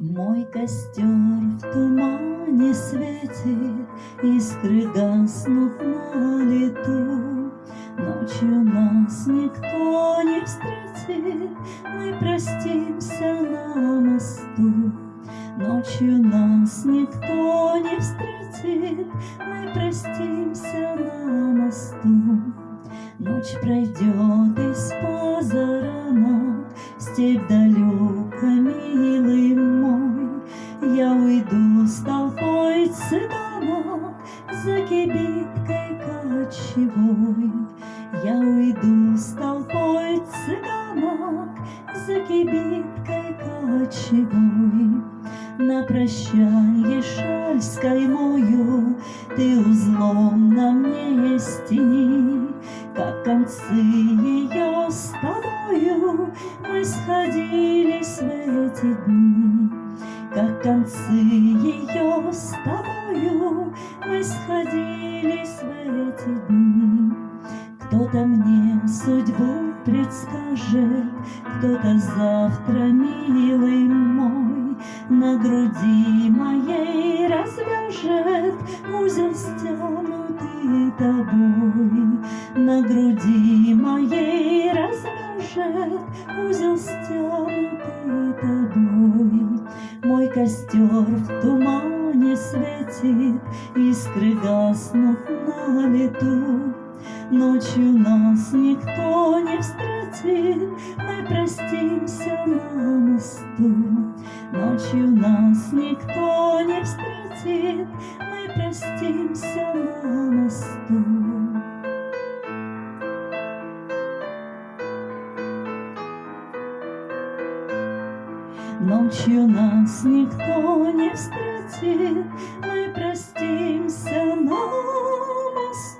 Мой костер в тумане светит, искры гаснут на лету. Ночью нас никто не встретит, мы простимся на мосту. Ночью нас никто не встретит, мы простимся на мосту. Ночь пройдет из-за ранок, степь далека, милый мой. Я уйду с толпой цыганок за кибиткой кочевой. Я уйду с толпой цыганок за кибиткой кочевой. На прощанье шаль скаймою ты узлом на мне стяни. Как концы ее с тобою мы сходились в эти дни. Как концы ее с тобою мы сходились в эти дни. Кто-то мне судьбу предскажет, кто-то завтра, милый мой, на груди моей развяжет узел, стянутый тобой. На груди моей развяжет узел, стянутый тобой. Мой костер в тумане светит, искры гаснут на лету. Ночью нас никто не встретит, мы простимся на мосту. Ночью нас никто не встретит, мы простимся на мосту. Ночью нас никто не встретит, мы простимся на мосту.